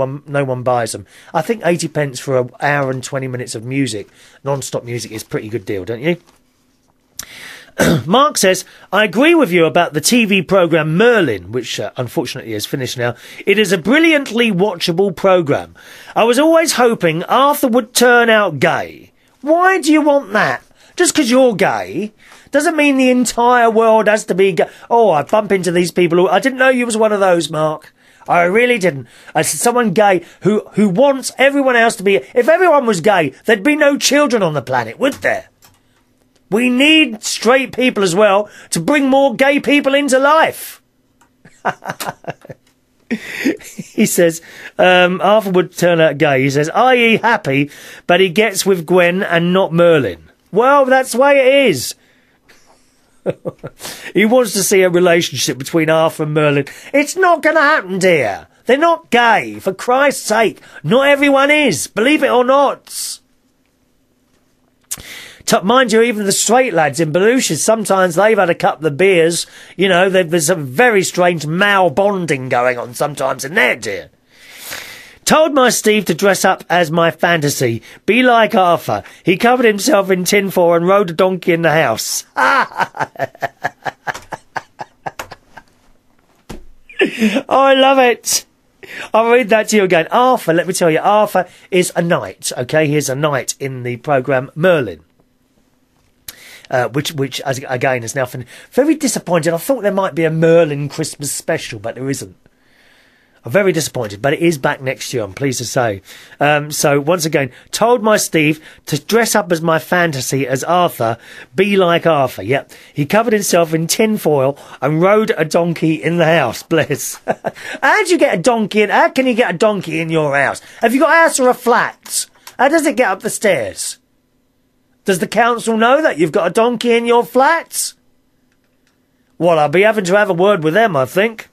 one buys them. I think 80 pence for an hour and 20 minutes of music, non-stop music, is a pretty good deal, don't you? Mark says, I agree with you about the TV programme Merlin, which unfortunately is finished now. It is a brilliantly watchable programme. I was always hoping Arthur would turn out gay. Why do you want that? Just because you're gay doesn't mean the entire world has to be gay. Oh, I bump into these people. I didn't know you was one of those, Mark. I really didn't. I said someone gay who wants everyone else to be... If everyone was gay, there'd be no children on the planet, would there? We need straight people as well to bring more gay people into life. He says, Arthur would turn out gay. He says, i.e. happy, but he gets with Gwen and not Merlin. Well, that's the way it is. He wants to see a relationship between Arthur and Merlin. It's not going to happen, dear. They're not gay, for Christ's sake. Not everyone is, believe it or not. Mind you, even the straight lads in Belushi, sometimes they've had a couple of beers. You know, there's some very strange male bonding going on sometimes in there, dear. Told my Steve to dress up as my fantasy. Be like Arthur. He covered himself in tinfoil and rode a donkey in the house. Oh, I love it. I'll read that to you again. Arthur, let me tell you, Arthur is a knight, okay? He is a knight in the programme Merlin. Which again is now very disappointed. I thought there might be a Merlin Christmas special, but there isn't. I'm very disappointed, but it is back next year, I'm pleased to say. So once again, told my Steve to dress up as my fantasy as Arthur, be like Arthur. Yep, he covered himself in tinfoil and rode a donkey in the house. Bless. How do you get a donkey in? How can you get a donkey in your house? Have you got a house or a flat? How does it get up the stairs? Does the council know that you've got a donkey in your flat? Well, I'll be having to have a word with them, I think.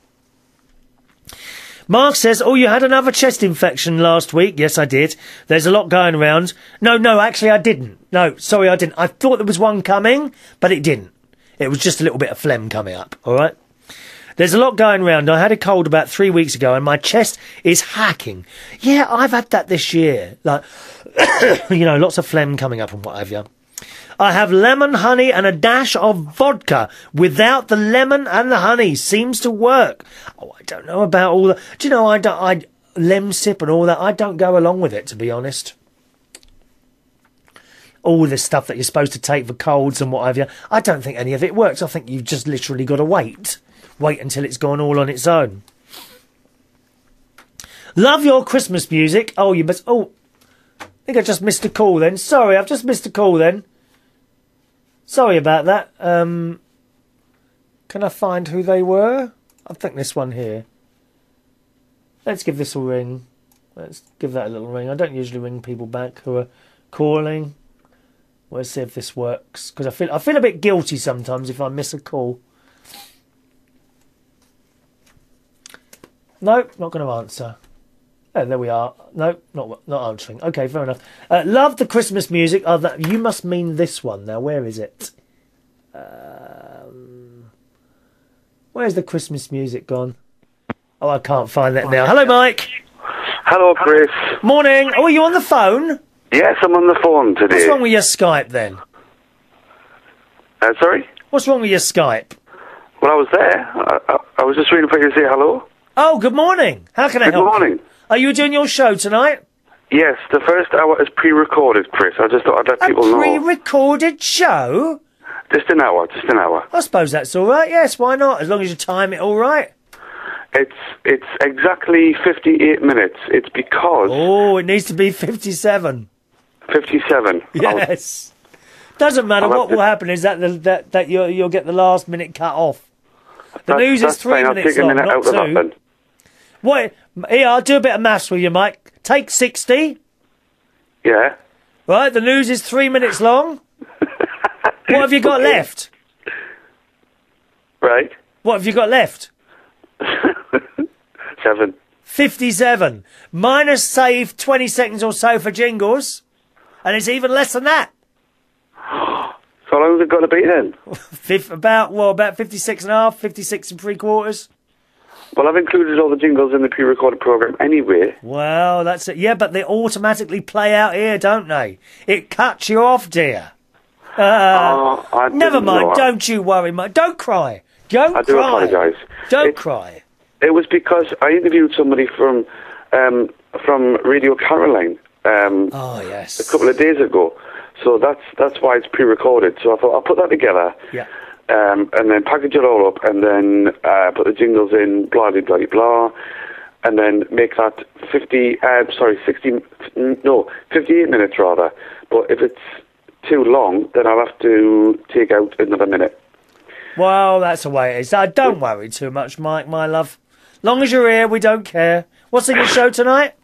Mark says, oh, you had another chest infection last week. Yes, I did. There's a lot going around. No, actually, I didn't. No, sorry, I didn't. I thought there was one coming, but it didn't. It was just a little bit of phlegm coming up, all right? There's a lot going around. I had a cold about 3 weeks ago, and my chest is hacking. Yeah, I've had that this year. Like, you know, lots of phlegm coming up and what have you. I have lemon, honey, and a dash of vodka. Without the lemon and the honey, seems to work. Oh, I don't know about all that. Do you know, I Lemsip and all that, I don't go along with it, to be honest. All this stuff that you're supposed to take for colds and what have you, I don't think any of it works. I think you've just literally got to wait. Wait until it's gone all on its own. Love your Christmas music. Oh, you must... Oh, I think I just missed a call then. Sorry, I've just missed a call then. Sorry about that. Can I find who they were? I think this one here. Let's give this a ring. Let's give that a little ring. I don't usually ring people back who are calling. Let's see if this works. Because I feel a bit guilty sometimes if I miss a call. No, not going to answer. Oh, there we are. No, not answering. Okay, fair enough. Love the Christmas music. Oh, you must mean this one. Now, where is it? Where's the Christmas music gone? Oh, I can't find that now. Hello, Mike. Hello, Chris. Morning. Oh, are you on the phone? Yes, I'm on the phone today. What's wrong with your Skype, then? Sorry? What's wrong with your Skype? Well, I was there. I was just waiting for you to say hello. Oh, good morning. How can I help? Good morning. Are you doing your show tonight? Yes, the first hour is pre-recorded, Chris. I just thought I'd let people know. A pre-recorded show? Just an hour. I suppose that's all right. Yes, why not? As long as you time it all right. It's exactly 58 minutes. It's because... Oh, it needs to be 57. 57. Yes. Doesn't matter. What will happen is that you'll get the last minute cut off. The news is 3 minutes long, not 2. What? Here, I'll do a bit of maths with you, Mike. Take 60. Yeah. Right, the news is 3 minutes long. What have you got left? Right. What have you got left? 7. 57. Minus, save 20 seconds or so for jingles. And it's even less than that. So how long has it got to be then? About 56 and a half, 56 and 3/4. Well, I've included all the jingles in the pre-recorded programme anyway. Well, that's it. Yeah, but they automatically play out here, don't they? It cuts you off, dear. Never mind. Don't you worry, Mike. Don't cry. Don't cry. I do apologise. Don't cry. It was because I interviewed somebody from Radio Caroline. Oh yes. A couple of days ago. So that's why it's pre-recorded. So I thought I'll put that together. Yeah. And then package it all up, and then put the jingles in, blah, blah, blah, blah, and then make that 58 minutes rather. But if it's too long, then I'll have to take out another minute. Well, that's the way it is. Don't worry too much, Mike, my love. Long as you're here, we don't care. What's in your show tonight?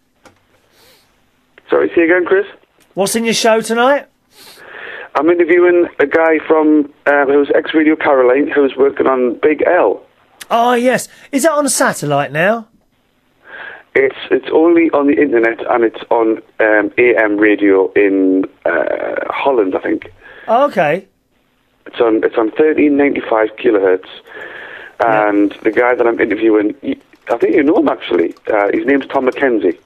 Sorry, say again, Chris? What's in your show tonight? I'm interviewing a guy from who's ex-Radio Caroline, who's working on Big L. Oh, yes. Is it on satellite now? It's only on the internet, and it's on AM radio in Holland, I think. Oh, okay. It's on 1395 kilohertz, and the guy that I'm interviewing, I think you know him actually. His name's Tom McKenzie.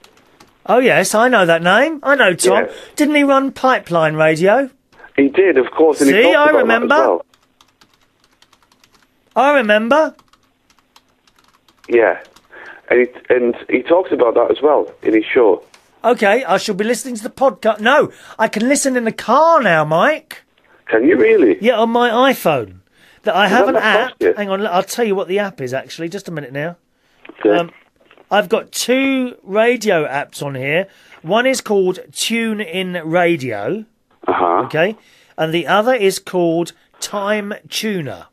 Oh yes, I know that name. I know Tom. Yes. Didn't he run Pipeline Radio? He did, of course. And See, he talked I about remember. that as well. I remember. Yeah, and he talks about that as well in his show. Okay, I shall be listening to the podcast. No, I can listen in the car now, Mike. Can you really? Yeah, on my iPhone. I have an app. cost you? Hang on, I'll tell you what the app is, actually. Just a minute now. Okay. I've got 2 radio apps on here. One is called TuneIn Radio. Uh-huh. Okay. And the other is called Time Tuner.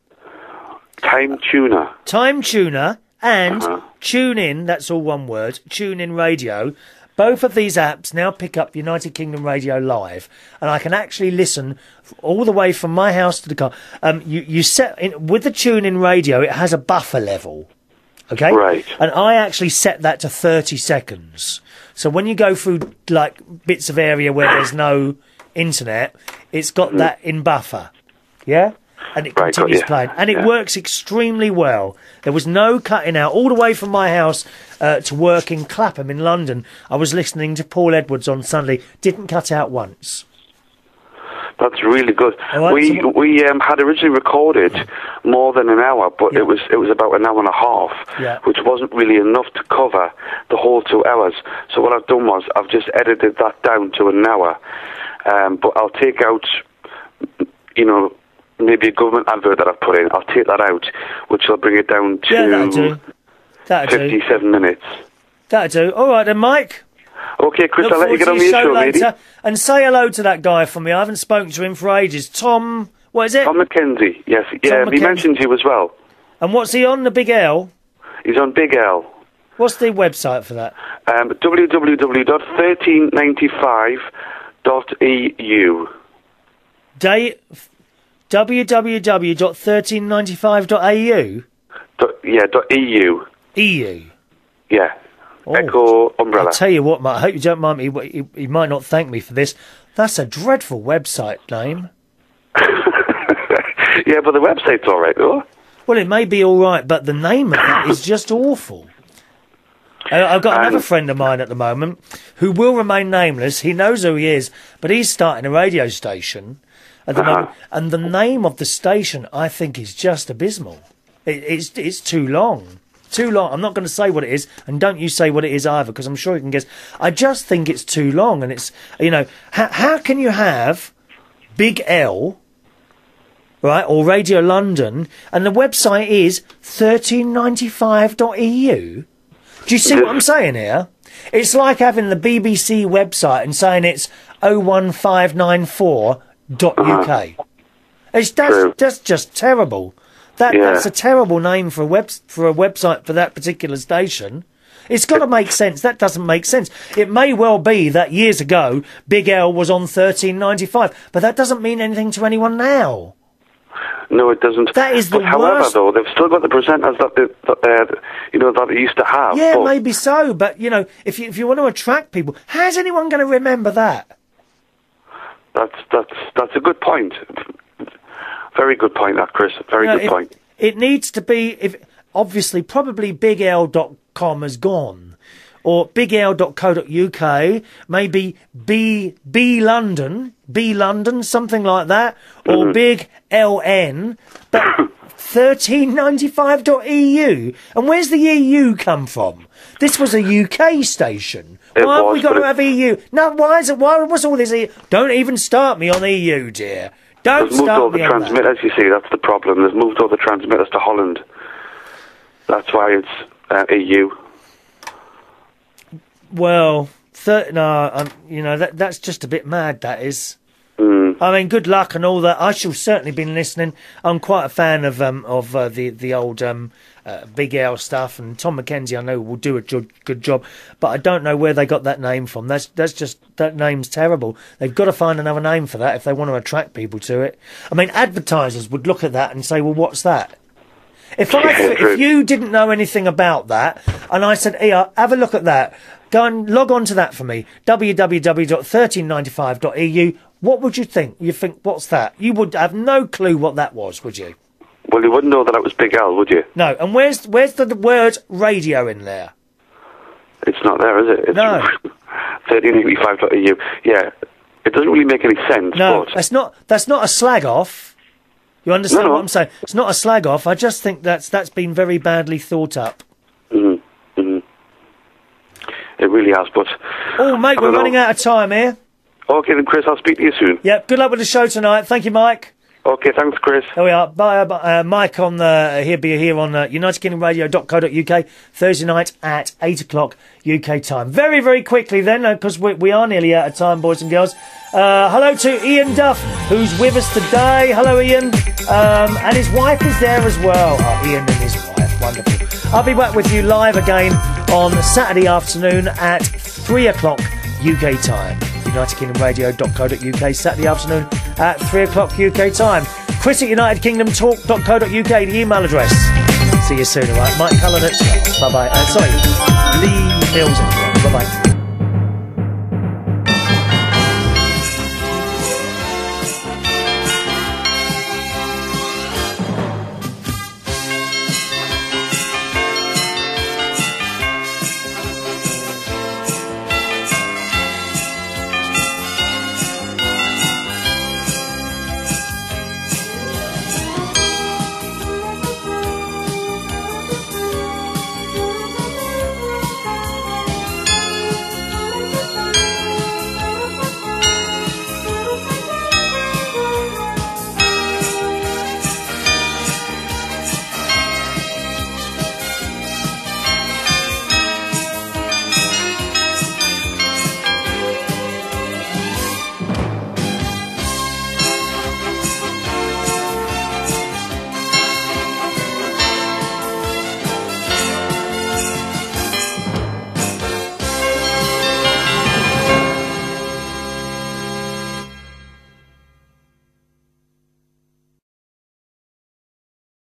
Time Tuner. Time Tuner and TuneIn, that's all one word, TuneIn Radio. Both of these apps now pick up United Kingdom Radio live, and I can actually listen all the way from my house to the car. You set in, with the TuneIn Radio, it has a buffer level, okay? Right. And I actually set that to 30 seconds. So when you go through like bits of area where there's no internet, it's got that in buffer, yeah. And it continues playing. And it works extremely well. There was no cutting out. All the way from my house to work in Clapham in London, I was listening to Paul Edwards on Sunday. Didn't cut out once. That's really good. Right, we had originally recorded more than an hour, but it was about an hour and a half, which wasn't really enough to cover the whole 2 hours. So what I've done was I've just edited that down to an hour. But I'll take out, maybe a government advert that I've put in. I'll take that out, which will bring it down to 57 minutes. That'll do. All right then, Mike. Okay, Chris, I'll let you get on with your show, lady. And say hello to that guy for me. I haven't spoken to him for ages. Tom, what is it? Tom McKenzie, yes. Yeah, he mentioned you as well. And what's he on, the Big L? He's on Big L. What's the website for that? www.1395.eu. www.1395.au? .eu. EU? Yeah. Echo Umbrella. I'll tell you what, Mate, I hope you don't mind me. He might not thank me for this. That's a dreadful website name. Yeah, but the website's all right, though. Well, it may be all right, but the name of it is just awful. I've got another friend of mine at the moment who will remain nameless. He knows who he is, but he's starting a radio station at the moment. And the name of the station, I think, is just abysmal. It's too long. Too long. I'm not going to say what it is, and don't you say what it is either, because I'm sure you can guess. I just think it's too long, and it's, how can you have Big L, right, or Radio London, and the website is 1395.eu? Do you see what I'm saying here? It's like having the BBC website and saying it's 01594.uk. That's just terrible. That's a terrible name for a website for that particular station. It's got to make sense. That doesn't make sense. It may well be that years ago Big L was on 1395, but that doesn't mean anything to anyone now. No, it doesn't. That is the worst. However, though, they've still got the presenters that they used to have. Yeah, maybe so. But if you want to attract people, how's anyone going to remember that? That's a good point. Very good point, that, Chris. Very good point. It needs to be, obviously, probably BigL.com has gone. Or BigL.co.uk, maybe B London, something like that. Or Big LN, but 1395.eu. And where's the EU come from? This was a UK station. Why have we got to have EU? No, why was all this EU? Don't even start me on EU, dear. Don't They've moved all the transmitters, that. you see, that's the problem. They've moved all the transmitters to Holland. That's why it's EU. Well, that's just a bit mad, that is. I mean, good luck and all that. I shall certainly be listening. I'm quite a fan of the old Big Al stuff, and Tom McKenzie I know will do a good job, but I don't know where they got that name from. That's just, that name's terrible. They've got to find another name for that if they want to attract people to it. I mean, advertisers would look at that and say, well, what's that? If you didn't know anything about that, and I said, here, have a look at that, go and log on to that for me, www.1395.eu, what would you think? You think, what's that? You would have no clue what that was, would you? Well, you wouldn't know that it was Big Al, would you? No, and where's the word radio in there? It's not there, is it? It's no. 1395.eu. Yeah, it doesn't really make any sense. No, but that's not a slag off. You understand what I'm saying? It's not a slag off. I just think that's been very badly thought up. It really has, but... Oh, mate, we're running out of time here. Okay, then, Chris, I'll speak to you soon. Yep, good luck with the show tonight. Thank you, Mike. Okay, thanks, Chris. There we are. Bye, Mike on here on UnitedKingdomRadio.co.uk Thursday night at 8 o'clock UK time. Very, very quickly then, because we are nearly out of time, boys and girls. Hello to Ian Duff, who's with us today. Hello, Ian. And his wife is there as well. Oh, Ian and his wife. Wonderful. I'll be back with you live again on Saturday afternoon at 3 o'clock UK time. UnitedKingdomRadio.co.uk Saturday afternoon at 3 o'clock UK time. Chris at UnitedKingdomTalk.co.uk, the email address. See you soon, alright? Mike Cullen at 12. Bye-bye. Lee Mills at 12. Bye-bye.